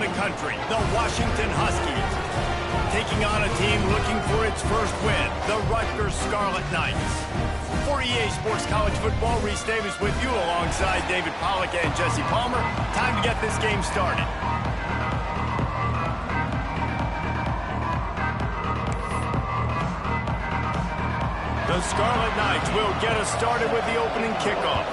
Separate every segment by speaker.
Speaker 1: the country, the Washington Huskies. Taking on a team looking for its first win, the Rutgers Scarlet Knights. For EA Sports College Football, Reese Davis with you alongside David Pollack and Jesse Palmer. Time to get this game started. The Scarlet Knights will get us started with the opening kickoff.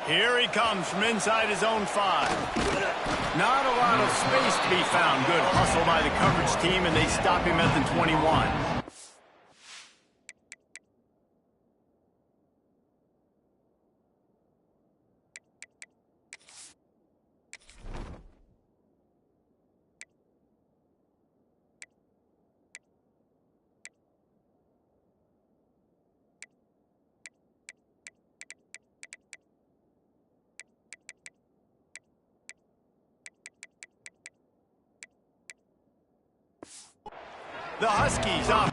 Speaker 1: Here he comes from inside his own 5. Not a lot of space to be found. Good hustle by the coverage team, and they stop him at the 21. The Huskies up.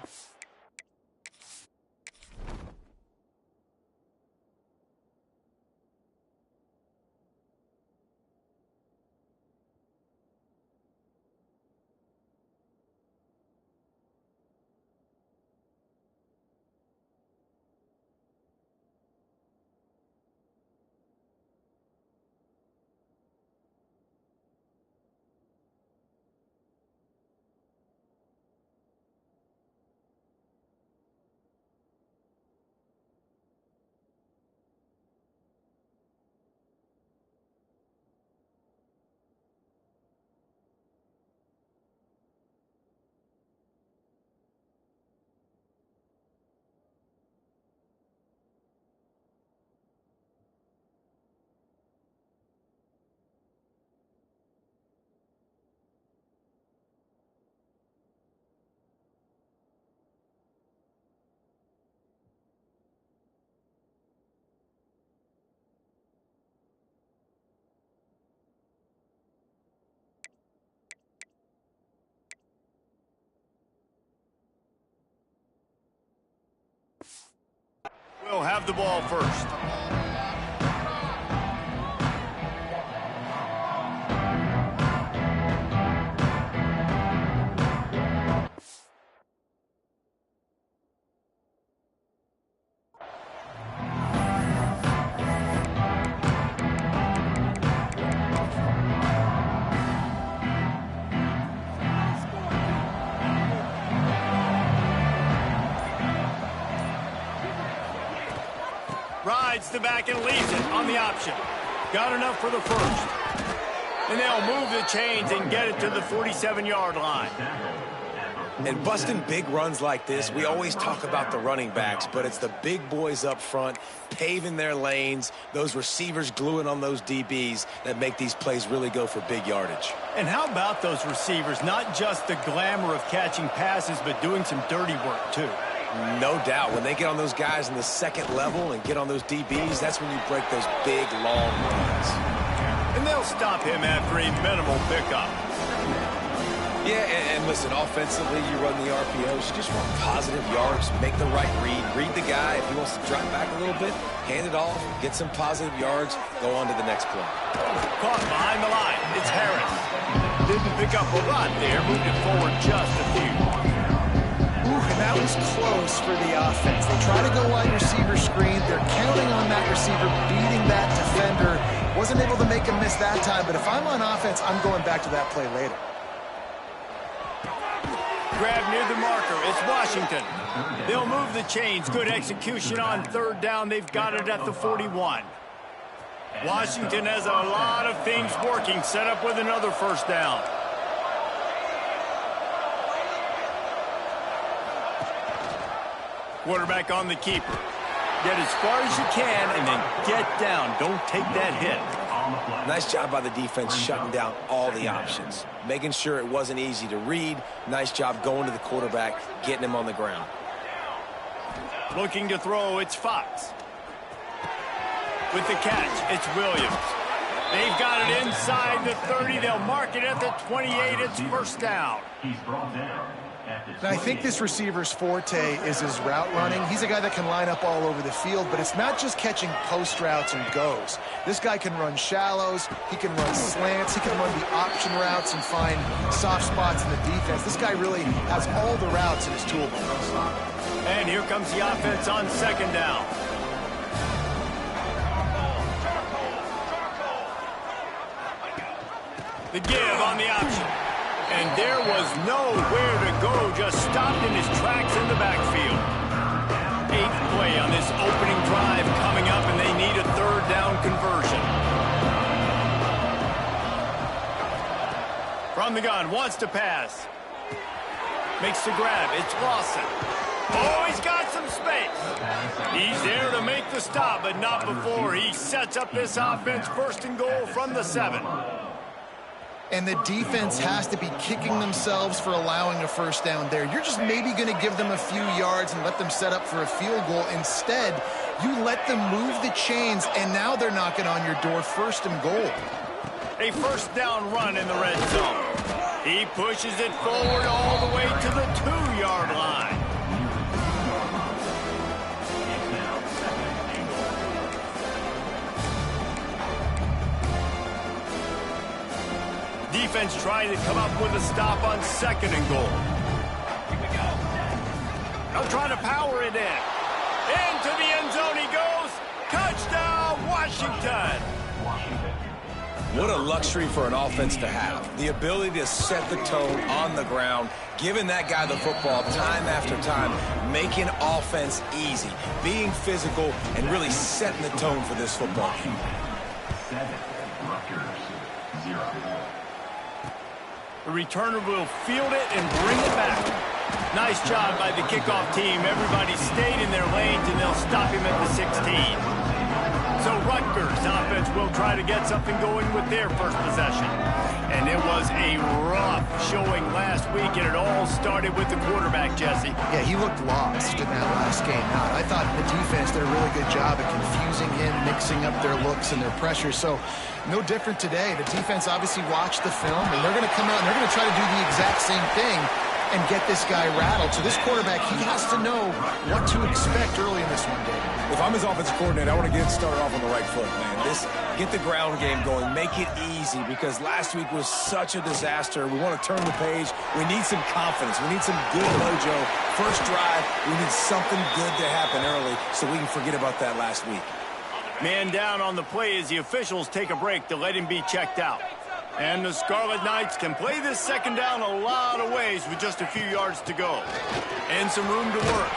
Speaker 1: Will have the ball first. Rides the back and leaves it on the option. Got enough for the first. And they'll move the chains and get it to the 47-yard line.
Speaker 2: And busting big runs like this, we always talk about the running backs, but it's the big boys up front, paving their lanes, those receivers gluing on those DBs that make these plays really go for big yardage.
Speaker 1: And how about those receivers? Not just the glamour of catching passes, but doing some dirty work, too.
Speaker 2: No doubt. When they get on those guys in the second level and get on those DBs, that's when you break those big, long runs.
Speaker 1: And they'll stop him after a minimal pickup.
Speaker 2: Yeah, and listen, offensively, you run the RPOs. You just want positive yards, make the right read the guy. If he wants to drop back a little bit, hand it off, get some positive yards, go on to the next play.
Speaker 1: Caught behind the line. It's Harris. Didn't pick up a lot there, moved it forward just a few.
Speaker 3: And that was close for the offense. They try to go wide receiver screen. They're counting on that receiver beating that defender. Wasn't able to make him miss that time, but if I'm on offense, I'm going back to that play later.
Speaker 1: Grab near the marker. It's Washington. They'll move the chains. Good execution on third down. They've got it at the 41. Washington has a lot of things working. Set up with another first down. Quarterback on the keeper. Get as far as you can and then get down. Don't take that hit.
Speaker 2: Nice job by the defense shutting down all the options. Making sure it wasn't easy to read. Nice job going to the quarterback, getting him on the ground.
Speaker 1: Looking to throw, it's Fox. With the catch, it's Williams. They've got it inside the 30. They'll mark it at the 28. It's first down.
Speaker 4: He's brought down.
Speaker 3: Now, I think this receiver's forte is his route running. He's a guy that can line up all over the field, but it's not just catching post routes and goes. This guy can run shallows, he can run slants, he can run the option routes and find soft spots in the defense. This guy really has all the routes in his toolbox.
Speaker 1: And here comes the offense on second down. The give on the option. And there was nowhere to go, just stopped in his tracks in the backfield. 8th play on this opening drive coming up, and they need a third down conversion. From the gun, wants to pass. Makes the grab, it's Lawson. Oh, he's got some space. He's there to make the stop, but not before. He sets up this offense first and goal from the 7.
Speaker 3: And the defense has to be kicking themselves for allowing a first down there. You're just maybe going to give them a few yards and let them set up for a field goal. Instead, you let them move the chains, and now they're knocking on your door, first and goal.
Speaker 1: A first down run in the red zone. He pushes it forward all the way to the 2-yard line. Defense trying to come up with a stop on second and goal. Here we go. They'll try to power it in. Into the end zone he goes. Touchdown, Washington.
Speaker 2: What a luxury for an offense to have. The ability to set the tone on the ground, giving that guy the football time after time, making offense easy, being physical, and really setting the tone for this football team.
Speaker 4: 7, Rutgers, 0.
Speaker 1: The returner will field it and bring it back. Nice job by the kickoff team. Everybody stayed in their lanes, and they'll stop him at the 16. So Rutgers offense will try to get something going with their first possession. And it was a rough showing last week, and it all started with the quarterback, Jesse.
Speaker 3: Yeah, he looked lost in that last game out. I thought the defense did a really good job at confusing him, mixing up their looks and their pressure. So no different today. The defense obviously watched the film, and they're going to come out and they're going to try to do the exact same thing and get this guy rattled. So this quarterback, he has to know what to expect early in this one, David.
Speaker 2: If I'm his offensive coordinator, I want to get started off on the right foot, man. Get the ground game going. Make it easy, because last week was such a disaster. We want to turn the page. We need some confidence. We need some good mojo. First drive, we need something good to happen early so we can forget about that last week.
Speaker 1: Man down on the play as the officials take a break to let him be checked out. And the Scarlet Knights can play this second down a lot of ways with just a few yards to go. And some room to work.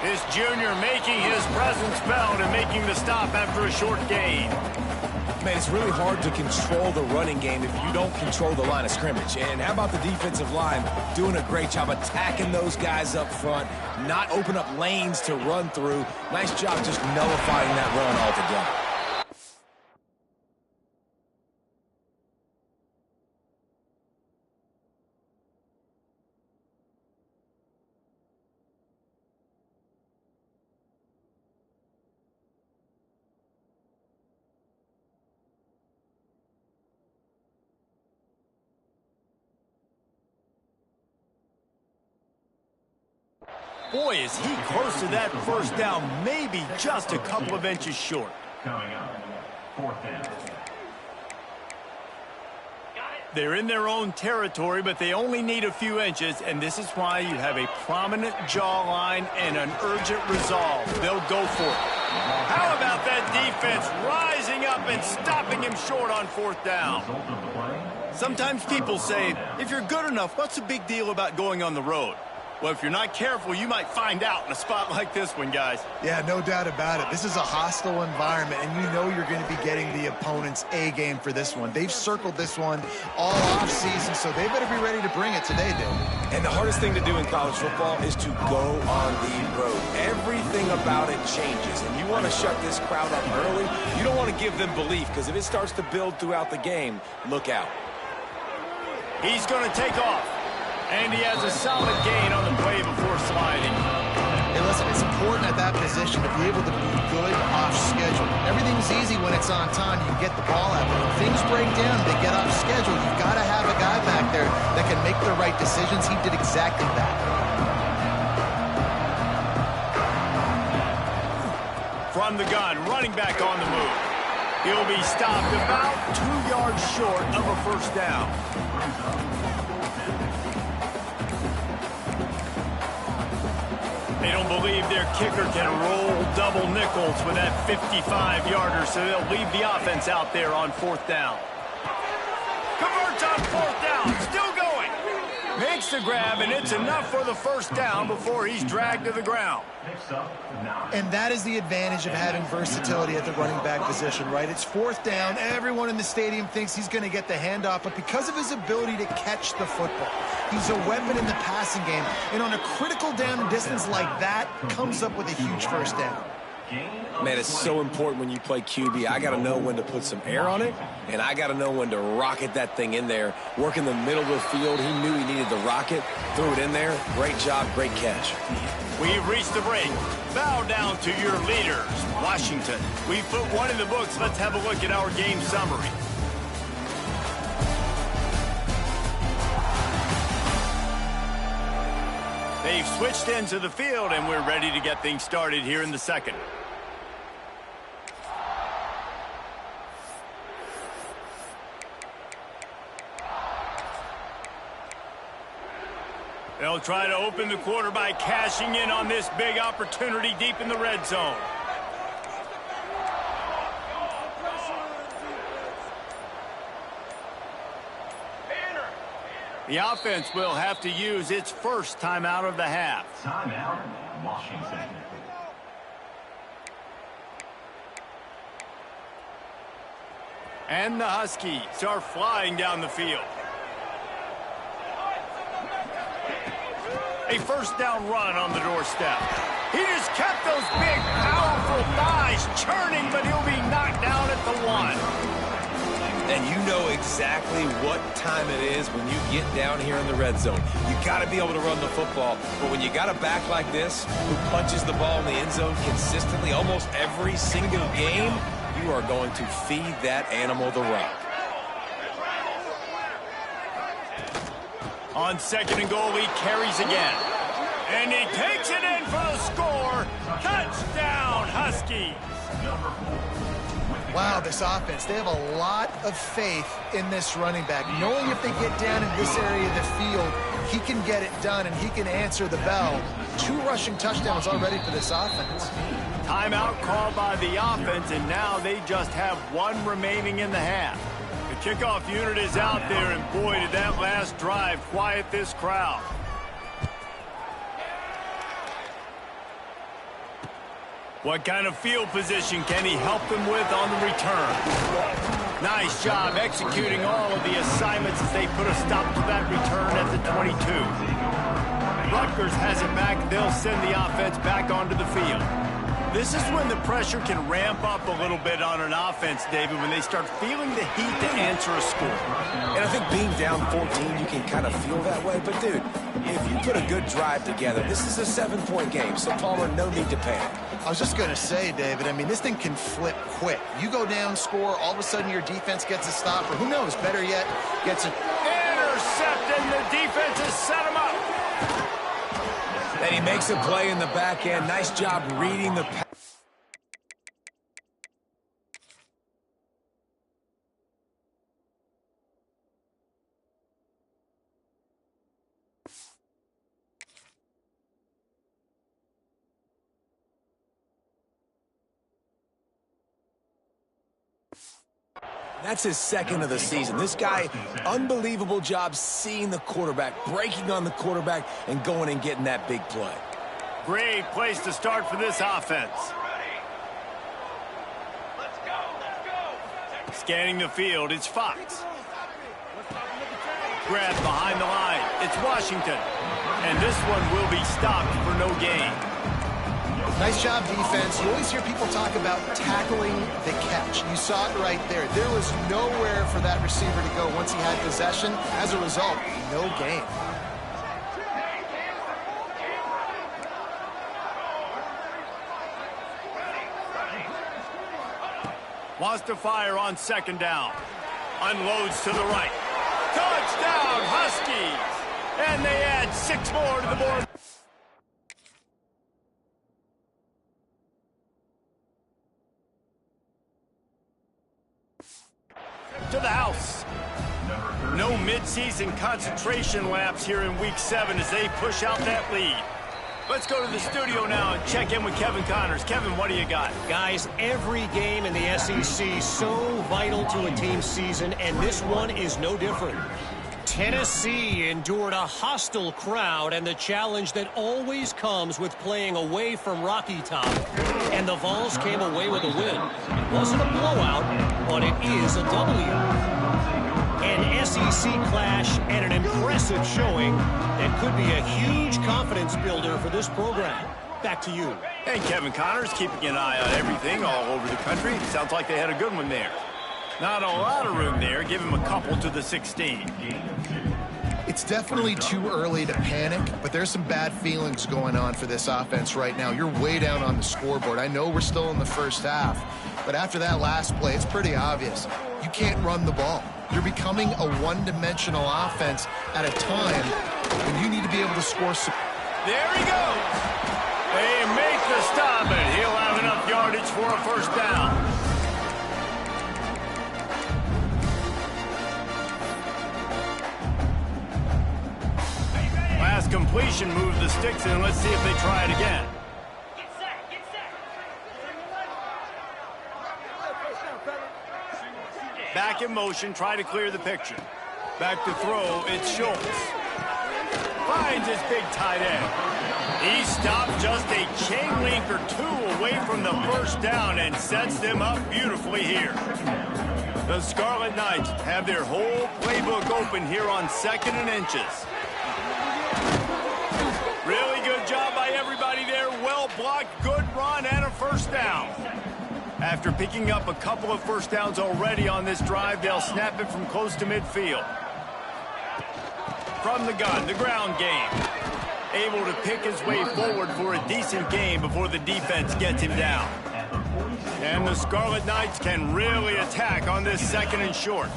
Speaker 1: This junior making his presence felt and making the stop after a short gain.
Speaker 2: Man, it's really hard to control the running game if you don't control the line of scrimmage. And how about the defensive line doing a great job attacking those guys up front, not open up lanes to run through. Nice job just nullifying that run altogether.
Speaker 1: Boy, is he close to that first down, maybe just a couple of inches short.
Speaker 4: Coming up, 4th down.
Speaker 1: They're in their own territory, but they only need a few inches, and this is why you have a prominent jawline and an urgent resolve. They'll go for it. How about that defense rising up and stopping him short on 4th down? Sometimes people say, if you're good enough, what's the big deal about going on the road? Well, if you're not careful, you might find out in a spot like this one, guys.
Speaker 3: Yeah, no doubt about it. This is a hostile environment, and you know you're going to be getting the opponent's A game for this one. They've circled this one all offseason, so they better be ready to bring it today, Dave.
Speaker 2: And the hardest thing to do in college football is to go on the road. Everything about it changes, and you want to shut this crowd up early. You don't want to give them belief, because if it starts to build throughout the game, look out.
Speaker 1: He's going to take off. And he has a solid gain on the play before sliding.
Speaker 3: Hey, listen, it's important at that position to be able to be good off schedule. Everything's easy when it's on time. You get the ball out. things break down, they get off schedule, you've got to have a guy back there that can make the right decisions. He did exactly that.
Speaker 1: From the gun, running back on the move. He'll be stopped about 2 yards short of a first down. They don't believe their kicker can roll double nickels with that 55-yarder, so they'll leave the offense out there on fourth down. Converts on fourth down, still going. Makes the grab, and it's enough for the first down before he's dragged to the ground.
Speaker 3: And that is the advantage of having versatility at the running back position, right? It's fourth down. Everyone in the stadium thinks he's going to get the handoff, but because of his ability to catch the football, he's a weapon in the passing game. And on a critical down and distance like that, comes up with a huge first down.
Speaker 2: Man, it's so important when you play QB. I got to know when to put some air on it, and I got to know when to rocket that thing in there. Work in the middle of the field. He knew he needed the rocket, threw it in there. Great job, great catch.
Speaker 1: We've reached the break. Bow down to your leaders, Washington. We've put one in the books. Let's have a look at our game summary. They've switched into the field, and we're ready to get things started here in the second. They'll try to open the quarter by cashing in on this big opportunity deep in the red zone. The offense will have to use its first timeout of the half.
Speaker 4: Timeout, Washington.
Speaker 1: And the Huskies are flying down the field. A first down run on the doorstep. He just kept those big, powerful thighs churning, but he'll be knocked down at the one.
Speaker 2: And you know exactly what time it is when you get down here in the red zone. You got to be able to run the football, but when you got a back like this who punches the ball in the end zone consistently almost every single game, you are going to feed that animal the rock.
Speaker 1: On second and goal, he carries again. And he takes it in for the score. Touchdown, Huskies.
Speaker 3: Wow, this offense, they have a lot of faith in this running back. Knowing if they get down in this area of the field, he can get it done and he can answer the bell. 2 rushing touchdowns already for this offense.
Speaker 1: Timeout called by the offense, and now they just have 1 remaining in the half. The kickoff unit is out there, and boy, did that last drive quiet this crowd. What kind of field position can he help them with on the return? Nice job executing all of the assignments as they put a stop to that return at the 22. Rutgers has it back. They'll send the offense back onto the field. This is when the pressure can ramp up a little bit on an offense, David, when they start feeling the heat to answer a score.
Speaker 2: And I think being down 14, you can kind of feel that way. But, dude, if you put a good drive together, this is a 7-point game, so Palmer, no need to panic.
Speaker 3: I was just going to say, David, I mean, this thing can flip quick. You go down, score, all of a sudden your defense gets a stop, or who knows, better yet, gets a...
Speaker 1: Intercepted, and the defense has set him up.
Speaker 2: And he makes a play in the back end. Nice job reading the pass. That's his second of the season. This guy, unbelievable job seeing the quarterback, breaking on the quarterback, and going and getting that big play.
Speaker 1: Great place to start for this offense. Scanning the field, it's Fox. Grab behind the line, it's Washington. And this one will be stopped for no gain.
Speaker 3: Nice job, defense. You always hear people talk about tackling the catch. You saw it right there. There was nowhere for that receiver to go once he had possession. As a result, no gain.
Speaker 1: Wants to fire on second down. Unloads to the right. Touchdown, Huskies! And they add 6 more to the board. To the house. No mid-season concentration laps here in Week 7 as they push out that lead. Let's go to the studio now and check in with Kevin Connors. Kevin, what do you got?
Speaker 5: Guys, every game in the SEC so vital to a team's season, and this one is no different. Tennessee endured a hostile crowd and the challenge that always comes with playing away from Rocky Top, and the Vols came away with a win. It wasn't a blowout, but it is a W. An SEC clash and an impressive showing that could be a huge confidence builder for this program. Back to you.
Speaker 1: Hey, Kevin Connors, keeping an eye on everything all over the country. Sounds like they had a good one there. Not a lot of room there. Give him a couple to the 16.
Speaker 3: It's definitely too early to panic, but there's some bad feelings going on for this offense right now. You're way down on the scoreboard. I know we're still in the first half, but after that last play, it's pretty obvious. You can't run the ball. You're becoming a one-dimensional offense at a time when you need to be able to score some.
Speaker 1: There he goes. They make the stop, and he'll have enough yardage for a first down. Last completion moved the sticks in. Let's see if they try it again. Back in motion, try to clear the picture. Back to throw, it's Schultz. Finds his big tight end. He stopped just a chain link or two away from the first down and sets them up beautifully here. The Scarlet Knights have their whole playbook open here on 2nd and inches. Really good job by everybody there. Well blocked, good run, and a first down. After picking up a couple of first downs already on this drive, they'll snap it from close to midfield. From the gun, the ground game. Able to pick his way forward for a decent game before the defense gets him down. And the Scarlet Knights can really attack on this 2nd and short.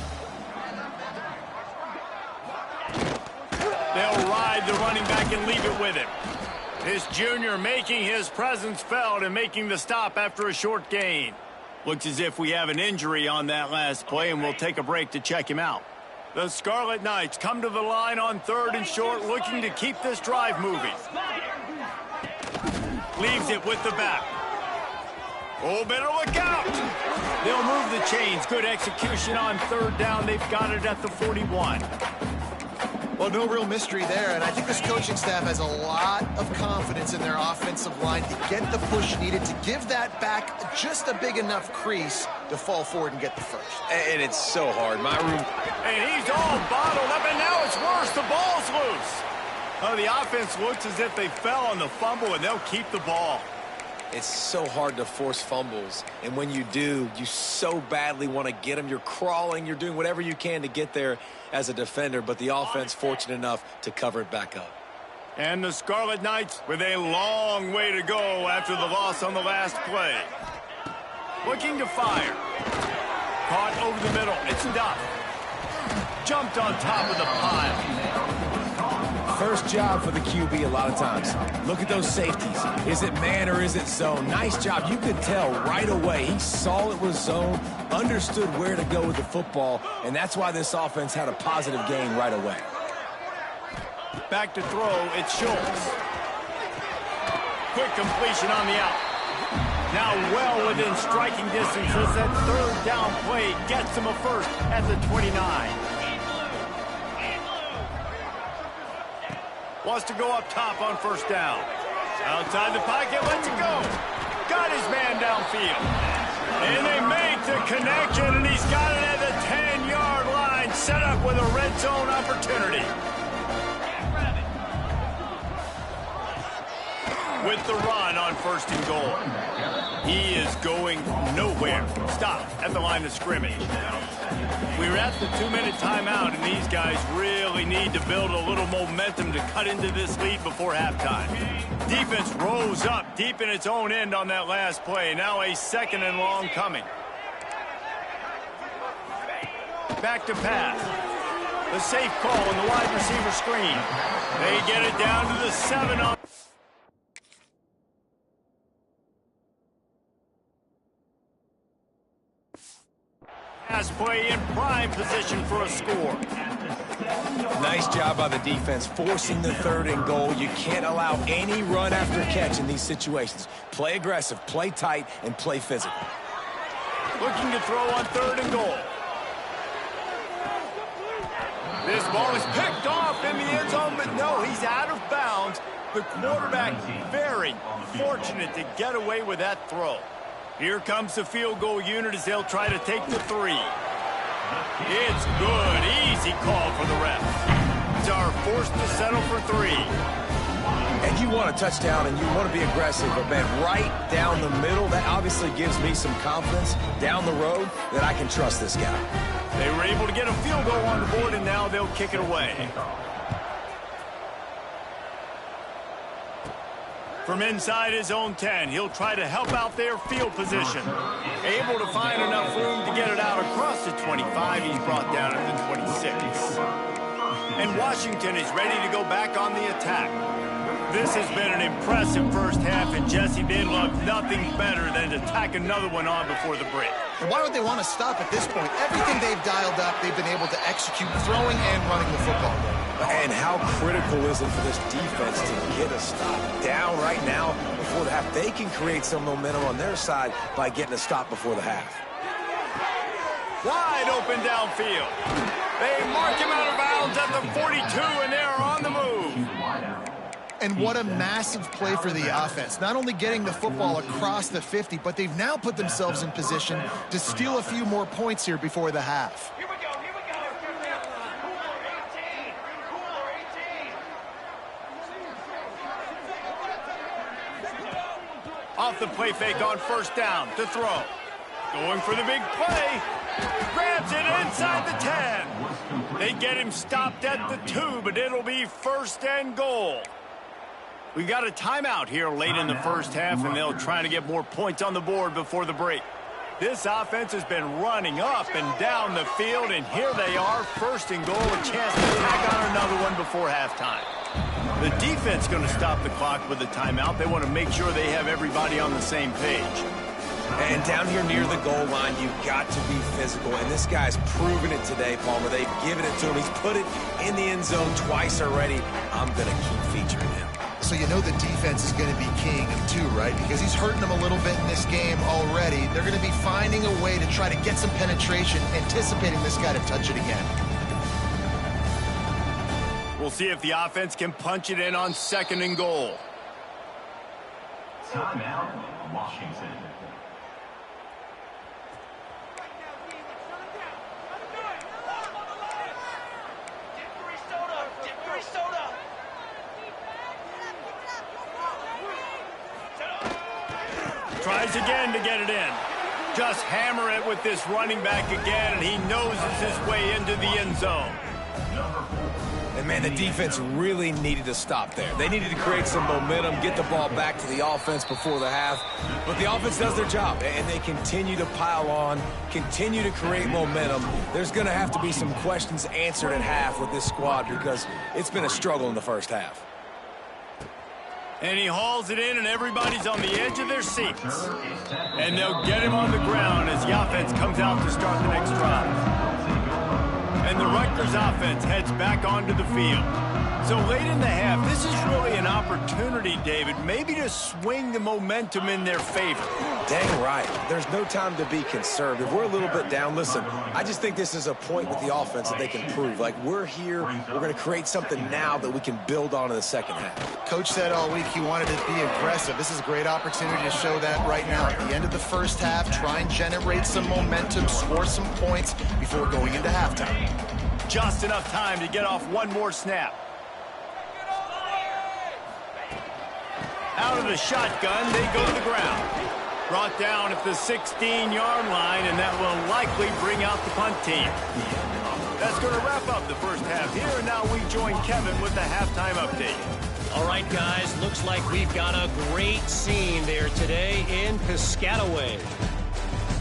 Speaker 1: They'll ride the running back and leave it with him. This junior making his presence felt and making the stop after a short gain. Looks as if we have an injury on that last play, and we'll take a break to check him out. The Scarlet Knights come to the line on 3rd and short, looking to keep this drive moving. Leaves it with the back. Oh, better look out. They'll move the chains. Good execution on 3rd down. They've got it at the 41.
Speaker 3: Well, no real mystery there, and I think this coaching staff has a lot of confidence in their offensive line to get the push needed to give that back just a big enough crease to fall forward and get the first.
Speaker 2: And it's so hard. My room.
Speaker 1: And he's all bottled up, and now it's worse. The ball's loose. Oh, the offense looks as if they fell on the fumble, and they'll keep the ball.
Speaker 2: It's so hard to force fumbles, and when you do, you so badly want to get them. You're crawling, you're doing whatever you can to get there as a defender, but the offense fortunate enough to cover it back up.
Speaker 1: And the Scarlet Knights with a long way to go after the loss on the last play. Looking to fire. Caught over the middle. It's Duff. Jumped on top of the pile.
Speaker 2: First job for the QB a lot of times. Look at those safeties. Is it man or is it zone? Nice job. You could tell right away. He saw it was zone, understood where to go with the football, and that's why this offense had a positive gain right away.
Speaker 1: Back to throw, it's Schultz. Quick completion on the out. Now well within striking distance as that 3rd down play gets him a first at the 29. Wants to go up top on 1st down. Outside the pocket, lets it go. Got his man downfield. And they make the connection, and he's got it at the 10-yard line, set up with a red zone opportunity. With the run on 1st and goal. He is going nowhere. Stop at the line of scrimmage. We're at the 2-minute timeout, and these guys really need to build a little momentum to cut into this lead before halftime. Defense rose up deep in its own end on that last play. Now a 2nd and long coming. back to pass. The safe call on the wide receiver screen. They get it down to the 7 on. Pass play in prime position for a score.
Speaker 2: Nice job by the defense, forcing the 3rd and goal. You can't allow any run after catch in these situations. Play aggressive, play tight, and play physical.
Speaker 1: Looking to throw on 3rd and goal. This ball is picked off in the end zone, but no, he's out of bounds. The quarterback very fortunate to get away with that throw. Here comes the field goal unit as they'll try to take the 3. It's good. Easy call for the ref. Are forced to settle for 3.
Speaker 2: And you want a touchdown and you want to be aggressive, but man, right down the middle, that obviously gives me some confidence down the road that I can trust this guy.
Speaker 1: They were able to get a field goal on the board, and now they'll kick it away. From inside his own 10, he'll try to help out their field position. Able to find enough room to get it out across the 25. He's brought down at the 26. And Washington is ready to go back on the attack. This has been an impressive first half, and Jesse, they'd love nothing better than to tack another one on before the break.
Speaker 3: And why would they want to stop at this point? Everything they've dialed up, they've been able to execute throwing and running the football.
Speaker 2: And how critical is it for this defense to get a stop down right now before the half? They can create some momentum on their side by getting a stop before the half.
Speaker 1: Wide open downfield. They mark him out of bounds at the 42, and they are on the move.
Speaker 3: And what a massive play for the offense. Not only getting the football across the 50, but they've now put themselves in position to steal a few more points here before the half.
Speaker 4: Here we go.
Speaker 1: Off the play fake on first down to throw. Going for the big play. Grabs it inside the 10. They get him stopped at the 2, but it'll be 1st and goal. We've got a timeout here late in the first half, and they'll try to get more points on the board before the break. This offense has been running up and down the field, and here they are, 1st and goal, a chance to tack on another one before halftime. The defense going to stop the clock with a timeout. They want to make sure they have everybody on the same page.
Speaker 2: And down here near the goal line, you've got to be physical. And this guy's proven it today, Palmer. They've given it to him. He's put it in the end zone twice already. I'm going to keep featuring him.
Speaker 3: So you know the defense is going to be keying him too, right? Because he's hurting them a little bit in this game already. They're going to be finding a way to try to get some penetration, anticipating this guy to touch it again.
Speaker 1: We'll see if the offense can punch it in on 2nd and goal.
Speaker 4: Timeout, Washington.
Speaker 1: Tries again to get it in. Just hammer it with this running back again, and he noses his way into the end zone.
Speaker 2: And, man, the defense really needed to stop there. They needed to create some momentum, get the ball back to the offense before the half. But the offense does their job, and they continue to pile on, continue to create momentum. There's going to have to be some questions answered at half with this squad because it's been a struggle in the first half.
Speaker 1: And he hauls it in, and everybody's on the edge of their seats. And they'll get him on the ground as the offense comes out to start the next drive. And the Rutgers offense heads back onto the field. So late in the half, this is really an opportunity, David, maybe to swing the momentum in their favor.
Speaker 2: Dang right. There's no time to be conservative. We're a little bit down. Listen, I just think this is a point with the offense that they can prove. Like, we're here, we're going to create something now that we can build on in the second half.
Speaker 3: Coach said all week he wanted to be aggressive. This is a great opportunity to show that right now. At the end of the first half, try and generate some momentum, score some points before going into halftime.
Speaker 1: Just enough time to get off one more snap. Out of the shotgun, they go to the ground. Brought down at the 16-yard line, and that will likely bring out the punt team. That's going to wrap up the first half here, and now we join Kevin with the halftime update.
Speaker 5: All right, guys, looks like we've got a great scene there today in Piscataway.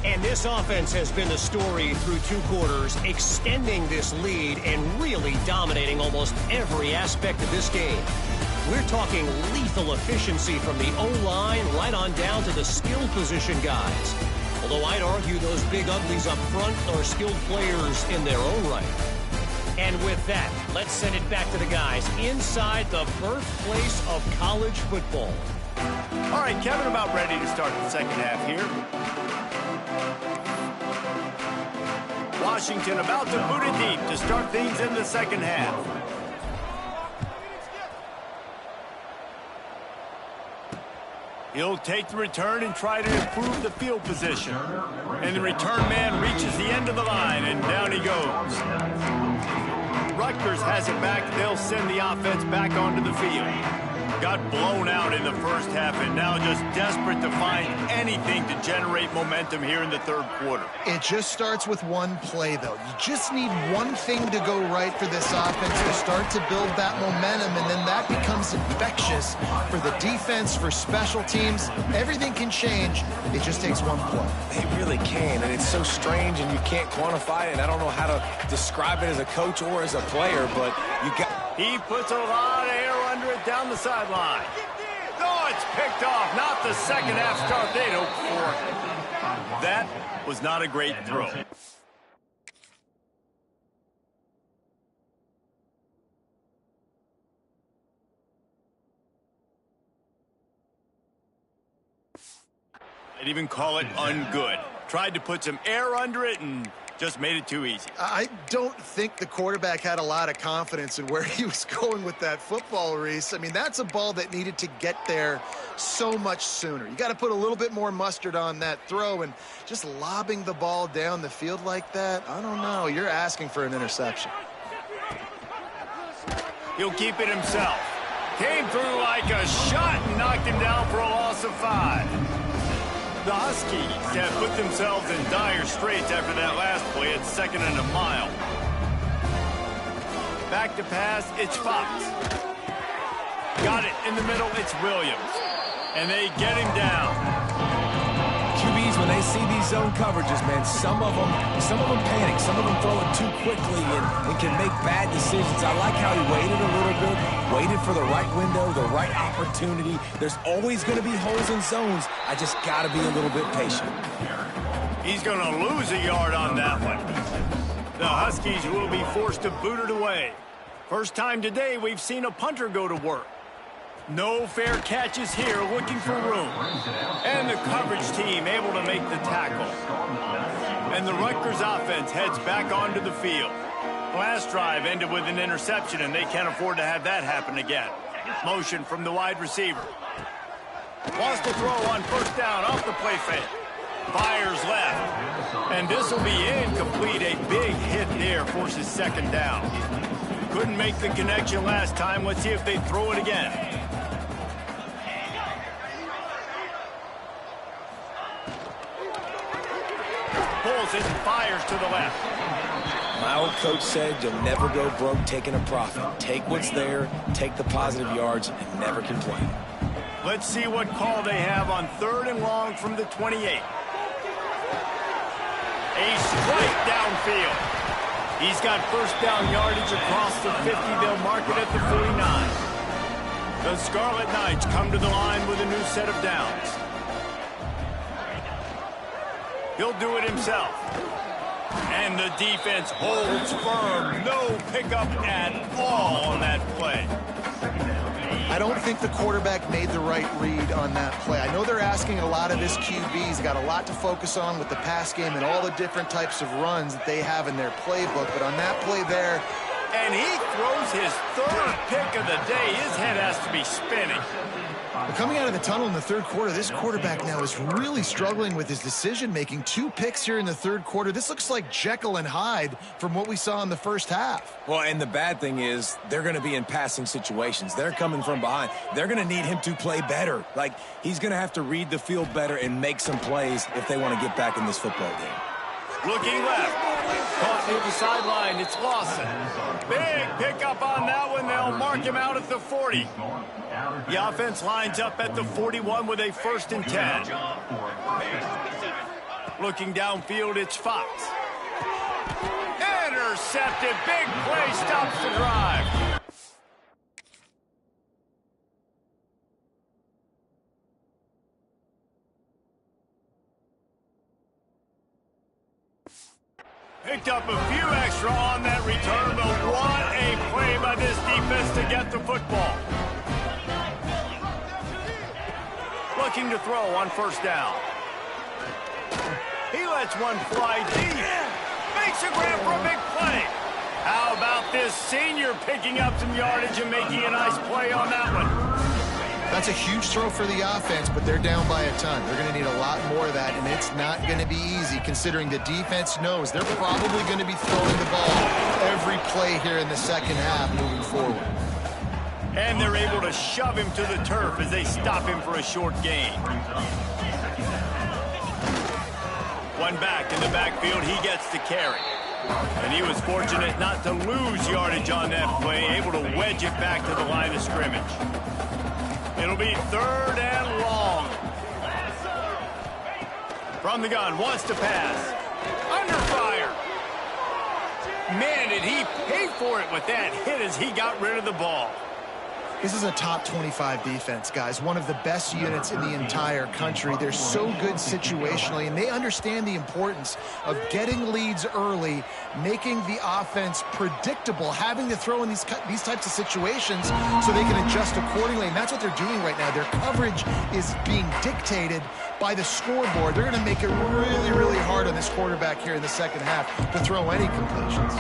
Speaker 5: And this offense has been the story through 2 quarters, extending this lead and really dominating almost every aspect of this game. We're talking lethal efficiency from the O-line right on down to the skill position guys. Although I'd argue those big uglies up front are skilled players in their own right. And with that, let's send it back to the guys inside the birthplace of college football.
Speaker 1: All right, Kevin, about ready to start the second half here. Washington about to boot it deep to start things in the second half. He'll take the return and try to improve the field position. And the return man reaches the end of the line, and down he goes. Rutgers has it back. They'll send the offense back onto the field. Got blown out in the first half and now just desperate to find anything to generate momentum here in the third quarter.
Speaker 3: It just starts with one play, though. You just need one thing to go right for this offense to start to build that momentum, and then that becomes infectious for the defense, for special teams. Everything can change. It just takes one play.
Speaker 2: It really can, and it's so strange, and you can't quantify it, and I don't know how to describe it as a coach or as a player, but you got...
Speaker 1: He puts a lot of air under it down the sideline. Oh, it's picked off. Not the second half start they'd hoped for. That was not a great throw. I'd even call it ungood. Tried to put some air under it and just made it too easy.
Speaker 3: I don't think the quarterback had a lot of confidence in where he was going with that football, Reese. I mean, that's a ball that needed to get there so much sooner. You got to put a little bit more mustard on that throw, and just lobbing the ball down the field like that, I don't know. You're asking for an interception.
Speaker 1: He'll keep it himself. Came through like a shot and knocked him down for a loss of 5. The Huskies have put themselves in dire straits after that last play at 2nd and a mile. Back to pass, it's Fox. Got it in the middle, it's Williams. And they get him down.
Speaker 2: QBs, when they see these zone coverages, man, some of them panic. Some of them throw it too quickly and can make bad decisions. I like how he waited a little bit, waited for the right window, the right opportunity. There's always going to be holes in zones. I just got to be a little bit patient.
Speaker 1: He's going to lose a yard on that one. The Huskies will be forced to boot it away. First time today we've seen a punter go to work. No fair catches here, looking for room. And the coverage team able to make the tackle. And the Rutgers offense heads back onto the field. Last drive ended with an interception, and they can't afford to have that happen again. Motion from the wide receiver. Wants to throw on first down off the play fake. Fires left. And this will be incomplete. A big hit there forces 2nd down. Couldn't make the connection last time. Let's see if they throw it again. Pulls it and fires to the left.
Speaker 2: My old coach said you'll never go broke taking a profit. Take what's there, take the positive yards, and never complain.
Speaker 1: Let's see what call they have on 3rd and long from the 28. A strike downfield. He's got first down yardage across the 50. They'll mark it at the 49. The Scarlet Knights come to the line with a new set of downs. He'll do it himself. And the defense holds firm. No pickup at all on that play.
Speaker 3: I don't think the quarterback made the right read on that play. I know they're asking a lot of this QB. He's got a lot to focus on with the pass game and all the different types of runs that they have in their playbook. But on that play there...
Speaker 1: And he throws his 3rd pick of the day. His head has to be spinning.
Speaker 3: But coming out of the tunnel in the 3rd quarter, this quarterback now is really struggling with his decision-making. 2 picks here in the 3rd quarter. This looks like Jekyll and Hyde from what we saw in the first half.
Speaker 2: Well, and the bad thing is they're going to be in passing situations. They're coming from behind. They're going to need him to play better. Like, he's going to have to read the field better and make some plays if they want to get back in this football game.
Speaker 1: Looking left. Caught near the sideline. It's Lawson. Big pickup on that one. They'll mark him out at the 40. The offense lines up at the 41 with a 1st and 10. Looking downfield, it's Fox. Intercepted. Big play stops the drive. Picked up a few extra on that return, but what a play by this defense to get the football. Looking to throw on first down. He lets one fly deep. Makes a grab for a big play. How about this senior picking up some yardage and making a nice play on that one?
Speaker 3: That's a huge throw for the offense, but they're down by a ton. They're going to need a lot more of that, and it's not going to be easy considering the defense knows they're probably going to be throwing the ball every play here in the second half moving forward.
Speaker 1: And they're able to shove him to the turf as they stop him for a short gain. One back in the backfield, he gets the carry. And he was fortunate not to lose yardage on that play, able to wedge it back to the line of scrimmage. It'll be 3rd and long. From the gun, wants to pass. Under fire. Man, did he pay for it with that hit as he got rid of the ball.
Speaker 3: This is a top 25 defense, guys. One of the best units in the entire country. They're so good situationally, and they understand the importance of getting leads early, making the offense predictable, having to throw in these types of situations so they can adjust accordingly, and that's what they're doing right now. Their coverage is being dictated by the scoreboard. They're going to make it really, really hard on this quarterback here in the second half to throw any completions.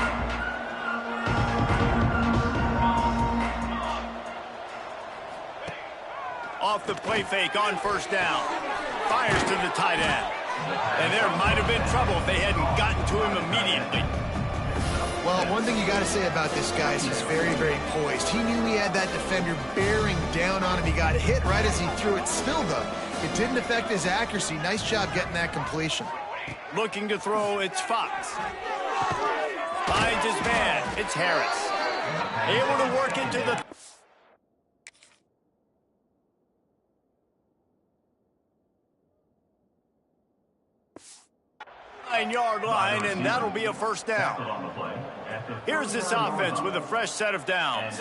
Speaker 1: Off the play fake on first down. Fires to the tight end. And there might have been trouble if they hadn't gotten to him immediately.
Speaker 3: Well, one thing you got to say about this guy is he's very, very poised. He knew he had that defender bearing down on him. He got hit right as he threw it. Still, though, it didn't affect his accuracy. Nice job getting that completion.
Speaker 1: Looking to throw, it's Fox. Finds his man. It's Harris. Able to work into the... 9-yard line, and that'll be a first down. Here's this offense with a fresh set of downs.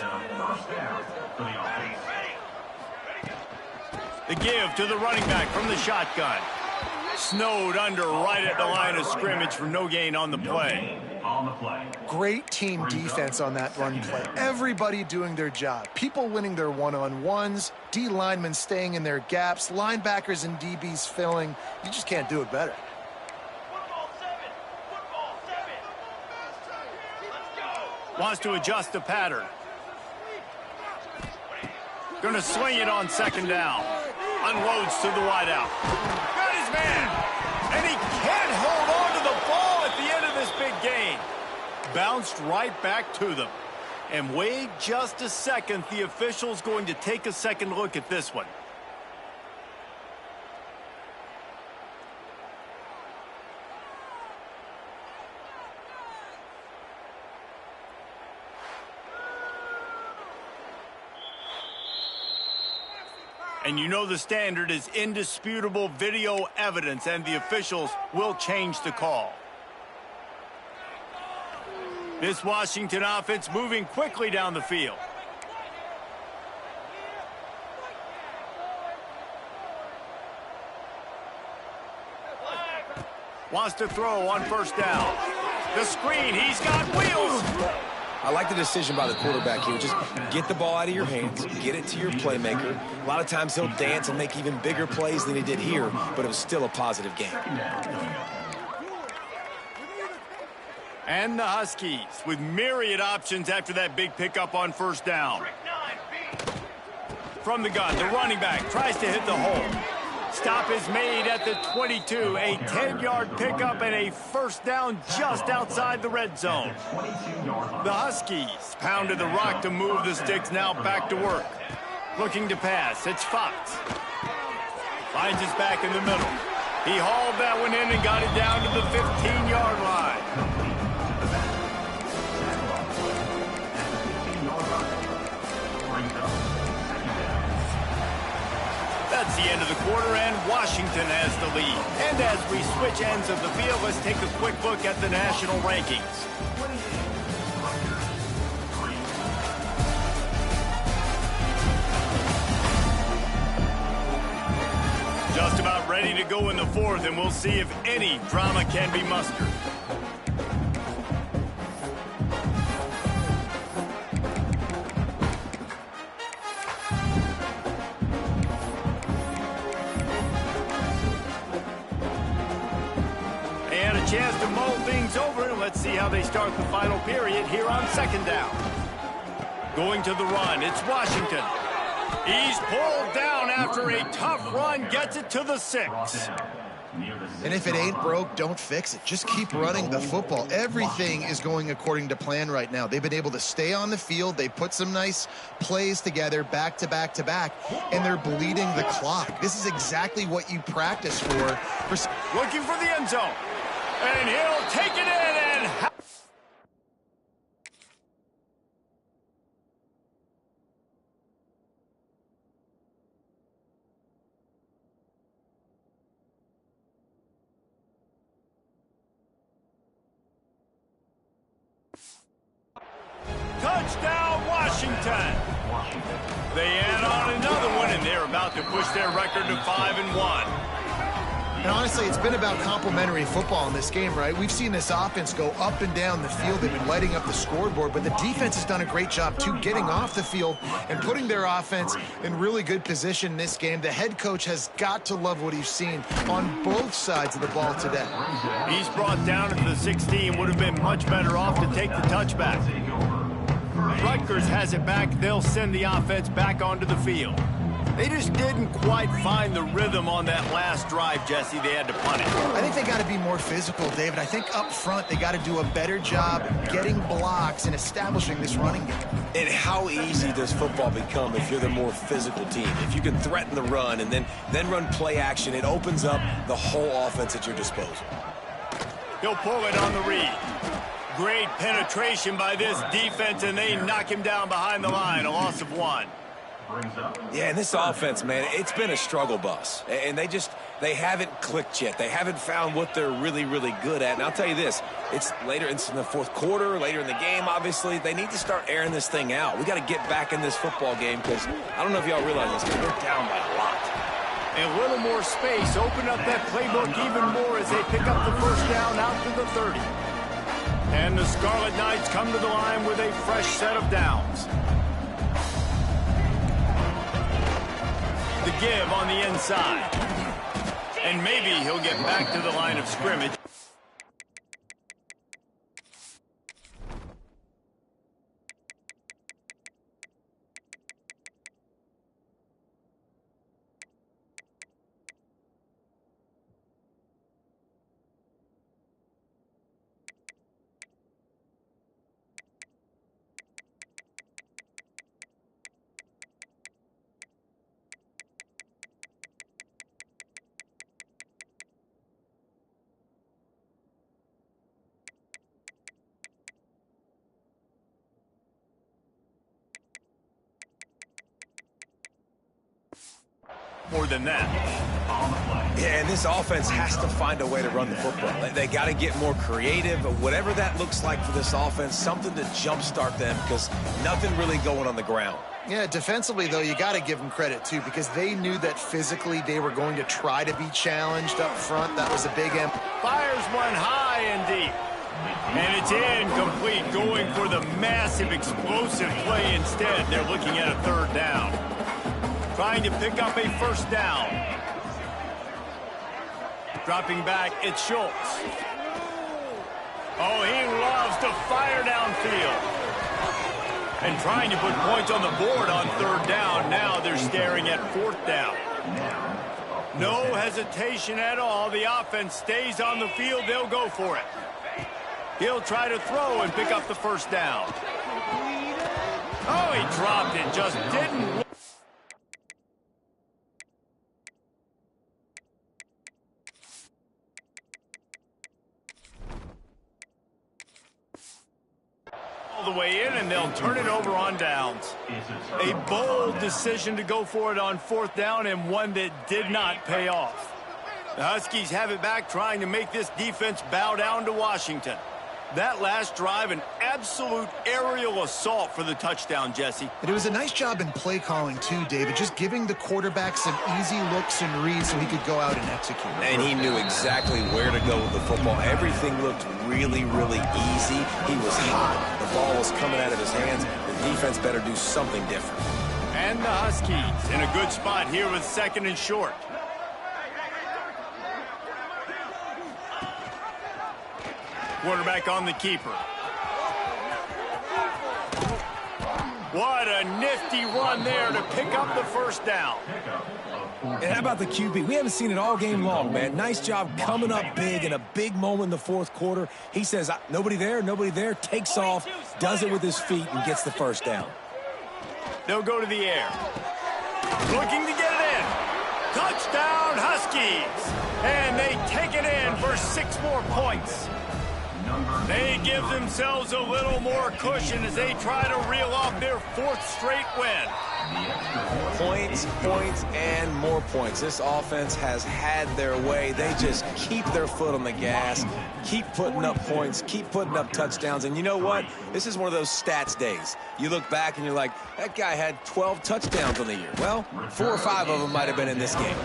Speaker 1: The give to the running back from the shotgun. Snowed under right at the line of scrimmage for no gain on the play.
Speaker 3: Great team defense on that run play. Everybody doing their job. People winning their one-on-ones, D linemen staying in their gaps, linebackers and DBs filling. You just can't do it better.
Speaker 1: Wants to adjust the pattern. Going to swing it on second down. Unloads to the wideout. Got his man. And he can't hold on to the ball at the end of this big game. Bounced right back to them. And wait just a second. The official's going to take a second look at this one. And you know the standard is indisputable video evidence, and the officials will change the call. This Washington offense moving quickly down the field. Wants to throw on first down. The screen, he's got wheels.
Speaker 2: I like the decision by the quarterback here. Just get the ball out of your hands, get it to your playmaker. A lot of times he'll dance and make even bigger plays than he did here, but it was still a positive game.
Speaker 1: And the Huskies with myriad options after that big pickup on first down. From the gun, the running back tries to hit the hole. Stop is made at the 22. A 10-yard pickup and a first down just outside the red zone. The Huskies pounded the rock to move the sticks, now back to work. Looking to pass, it's Fox. Finds his back in the middle. He hauled that one in and got it down to the 15-yard line. That's the end of the quarter, and Washington has the lead. And as we switch ends of the field, let's take a quick look at the national rankings. Just about ready to go in the fourth, and we'll see if any drama can be mustered. Chance to mull things over, and let's see how they start the final period here on second down. Going to the run, it's Washington. He's pulled down after a tough run, gets it to the 6.
Speaker 3: And if it ain't broke, don't fix it. Just keep running the football. Everything is going according to plan right now. They've been able to stay on the field. They put some nice plays together back to back to back, and they're bleeding the clock. This is exactly what you practice for.
Speaker 1: Looking for the end zone. And he'll take it in and... Touchdown, Washington! They add on another one, and they're about to push their record to 5-1.
Speaker 3: And honestly, it's been about complementary football in this game, right? We've seen this offense go up and down the field. They've been lighting up the scoreboard, but the defense has done a great job, too, getting off the field and putting their offense in really good position in this game. The head coach has got to love what he's seen on both sides of the ball today.
Speaker 1: He's brought down to the 16, would have been much better off to take the touchback. Rutgers has it back. They'll send the offense back onto the field. They just didn't quite find the rhythm on that last drive, Jesse. They had to punt it.
Speaker 3: I think they got to be more physical, David. I think up front they got to do a better job getting blocks and establishing this running game.
Speaker 2: And how easy does football become if you're the more physical team? If you can threaten the run and then run play action, it opens up the whole offense at your disposal.
Speaker 1: He'll pull it on the read. Great penetration by this defense, and they knock him down behind the line. A loss of 1.
Speaker 2: Yeah, and this offense, man, it's been a struggle bus. And they haven't clicked yet. They haven't found what they're really, really good at. And I'll tell you this, it's in the fourth quarter, later in the game, obviously. They need to start airing this thing out. We got to get back in this football game because I don't know if y'all realize this, but they're down by a lot.
Speaker 1: And a little more space. Open up that playbook even more as they pick up the first down out to the 30. And the Scarlet Knights come to the line with a fresh set of downs. The give on the inside. And maybe he'll get back to the line of scrimmage. More than that.
Speaker 2: Yeah, and this offense has to find a way to run the football. They got to get more creative, whatever that looks like for this offense, something to jumpstart them because nothing really going on the ground.
Speaker 3: Yeah, defensively, though, you got to give them credit, too, because they knew that physically they were going to try to be challenged up front. That was a big M.
Speaker 1: Fires one high and deep. And it's incomplete, going for the massive explosive play instead. They're looking at a third down. Trying to pick up a first down. Dropping back, it's Schultz. Oh, he loves to fire downfield. And trying to put points on the board on third down. Now they're staring at fourth down. No hesitation at all. The offense stays on the field. They'll go for it. He'll try to throw and pick up the first down. Oh, he dropped it. Just didn't. all the way in, and they'll turn it over on downs. A bold decision to go for it on fourth down, and one that did not pay off. The Huskies have it back, trying to make this defense bow down to Washington. That last drive, an absolute aerial assault for the touchdown, Jesse.
Speaker 3: And it was a nice job in play calling, too, David, just giving the quarterback some easy looks and reads so he could go out and execute.
Speaker 2: And he knew exactly where to go with the football. Everything looked really, really easy. He was hot. The ball was coming out of his hands. The defense better do something different.
Speaker 1: And the Huskies in a good spot here with 2nd and short. Quarterback on the keeper. What a nifty run there to pick up the first down.
Speaker 2: And how about the QB? We haven't seen it all game long, man. Nice job coming up big in a big moment in the fourth quarter. He says, nobody there, takes off, does it with his feet, and gets the first down.
Speaker 1: They'll go to the air. Looking to get it in. Touchdown, Huskies. And they take it in for 6 more points. They give themselves a little more cushion as they try to reel off their 4th straight win.
Speaker 2: Points, points, and more points. This offense has had their way. They just keep their foot on the gas, keep putting up points, keep putting up touchdowns. And you know what? This is one of those stats days. You look back and you're like, that guy had 12 touchdowns on the year. Well, 4 or 5 of them might have been in this game.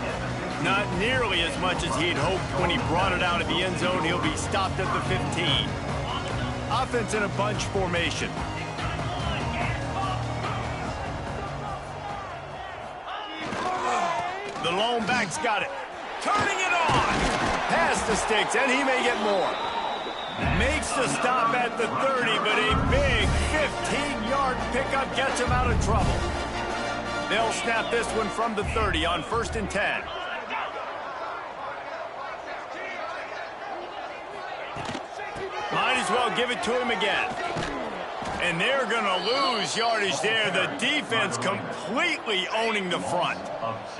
Speaker 1: Not nearly as much as he'd hoped when he brought it out of the end zone. He'll be stopped at the 15. Offense in a bunch formation. The lone back's got it. Turning it on. Past the sticks, and he may get more. Makes the stop at the 30, but a big 15-yard pickup gets him out of trouble. They'll snap this one from the 30 on 1st and 10. Might as well give it to him again. And they're going to lose yardage there. The defense completely owning the front.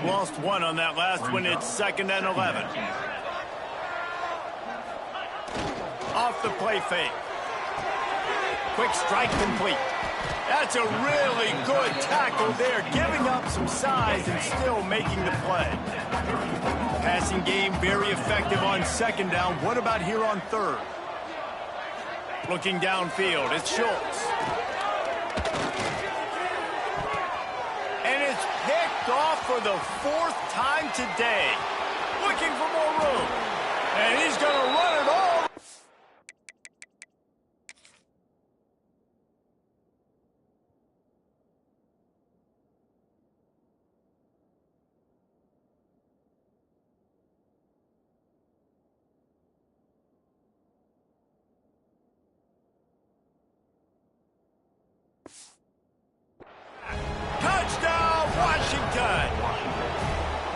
Speaker 1: Lost 1 on that last one. It's 2nd and 11. Off the play fake. Quick strike complete. That's a really good tackle there, giving up some size and still making the play. Passing game very effective on 2nd down. What about here on 3rd? Looking downfield, it's Schultz. And it's picked off for the 4th time today. Looking for more room. And he's going to run it all.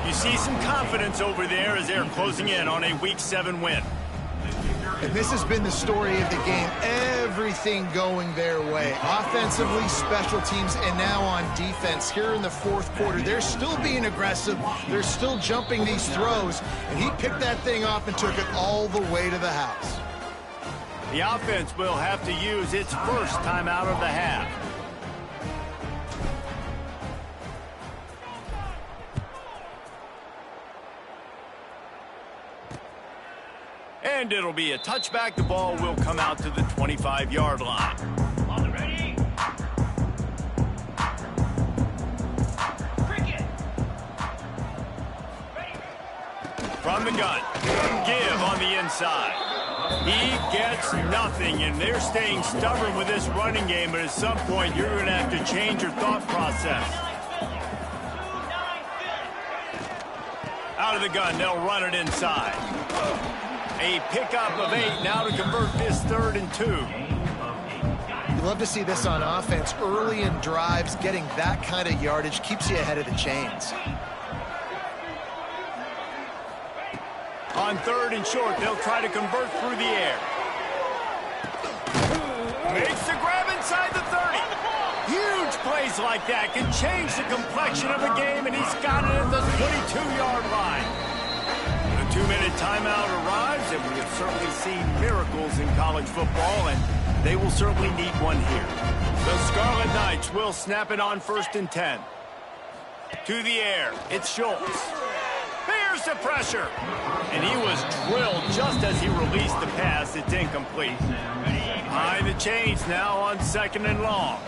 Speaker 1: You see some confidence over there as they're closing in on a Week 7 win.
Speaker 3: And this has been the story of the game. Everything going their way. Offensively, special teams, and now on defense. Here in the 4th quarter, they're still being aggressive. They're still jumping these throws. And he picked that thing off and took it all the way to the house.
Speaker 1: The offense will have to use its first timeout of the half. And it'll be a touchback. The ball will come out to the 25-yard line.
Speaker 4: Ready? Cricket.
Speaker 1: From the gun. Give on the inside. He gets nothing, and they're staying stubborn with this running game, but at some point you're going to have to change your thought process. Out of the gun, they'll run it inside. A pickup of 8 now to convert this 3rd and 2.
Speaker 3: You love to see this on offense. Early in drives, getting that kind of yardage keeps you ahead of the chains.
Speaker 1: On 3rd and short, they'll try to convert through the air. Makes the grab inside the 30. Huge plays like that can change the complexion of a game, and he's got it at the 22-yard line. The 2-minute timeout arrives, and we have certainly seen miracles in college football, and they will certainly need one here. The Scarlet Knights will snap it on 1st and 10. To the air, it's Schultz. Here's the pressure. And he was drilled just as he released the pass. It's incomplete. Behind the chains now on 2nd and long.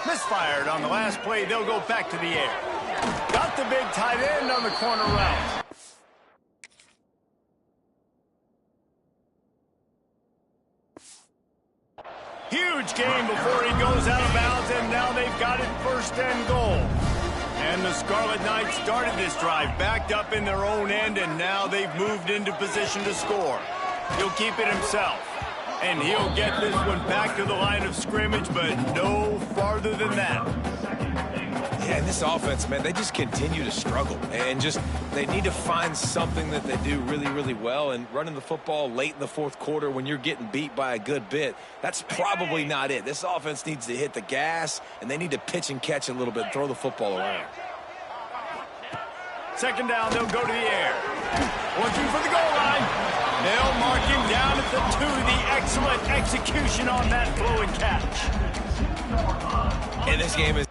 Speaker 1: Misfired on the last play. They'll go back to the air. Got the big tight end on the corner route. Huge gain before he goes out of bounds, and now they've got it 1st and goal. And the Scarlet Knights started this drive backed up in their own end, and now they've moved into position to score. He'll keep it himself, and he'll get this one back to the line of scrimmage, but no farther than that.
Speaker 2: Yeah, and this offense, man, they just continue to struggle. And they need to find something that they do really, really well. And running the football late in the 4th quarter when you're getting beat by a good bit, that's probably not it. This offense needs to hit the gas, and they need to pitch and catch a little bit, throw the football around.
Speaker 1: 2nd down, they'll go to the air. 1-2 for the goal line. They'll mark him down at the 2. The excellent execution on that throw and catch.
Speaker 2: And this game is...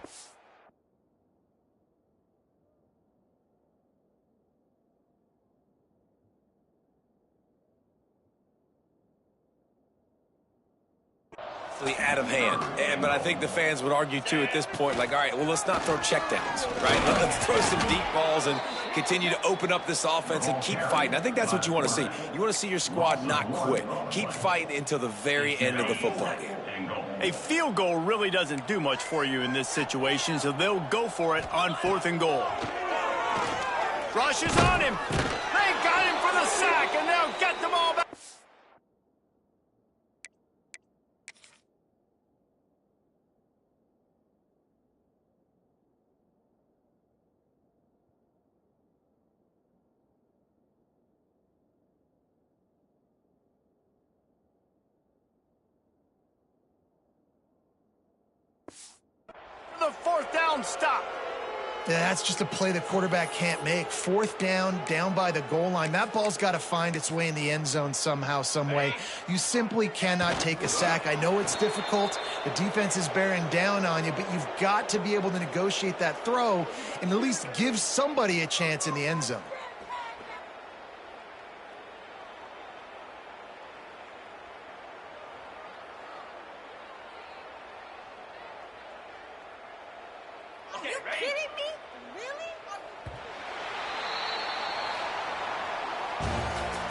Speaker 2: out of hand. But I think the fans would argue, too, at this point, like, all right, well, let's not throw checkdowns, right? Let's throw some deep balls and continue to open up this offense and keep fighting. I think that's what you want to see. You want to see your squad not quit. Keep fighting until the very end of the football game.
Speaker 1: A field goal really doesn't do much for you in this situation, so they'll go for it on 4th and goal. Rush is on him. They got him for the sack, and they'll get the ball back. The 4th down stop.
Speaker 3: Yeah, that's just a play the quarterback can't make. 4th down by the goal line. That ball's got to find its way in the end zone somehow, some way. You simply cannot take a sack. I know it's difficult. The defense is bearing down on you, but you've got to be able to negotiate that throw and at least give somebody a chance in the end zone.
Speaker 6: Are you kidding me? Really?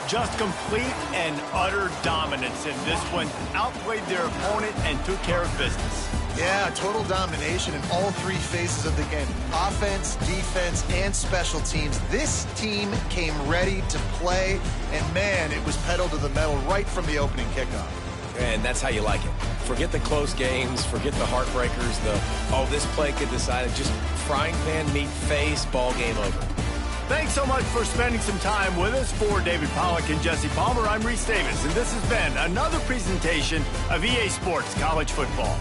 Speaker 1: Just complete and utter dominance in this one. Outplayed their opponent and took care of business.
Speaker 3: Yeah, total domination in all 3 phases of the game. Offense, defense, and special teams. This team came ready to play, and man, it was pedal to the metal right from the opening kickoff.
Speaker 2: And that's how you like it. Forget the close games, forget the heartbreakers, this play could decide it. Just frying pan, meat face, ball game over.
Speaker 1: Thanks so much for spending some time with us. For David Pollack and Jesse Palmer, I'm Reese Davis, and this has been another presentation of EA Sports College Football.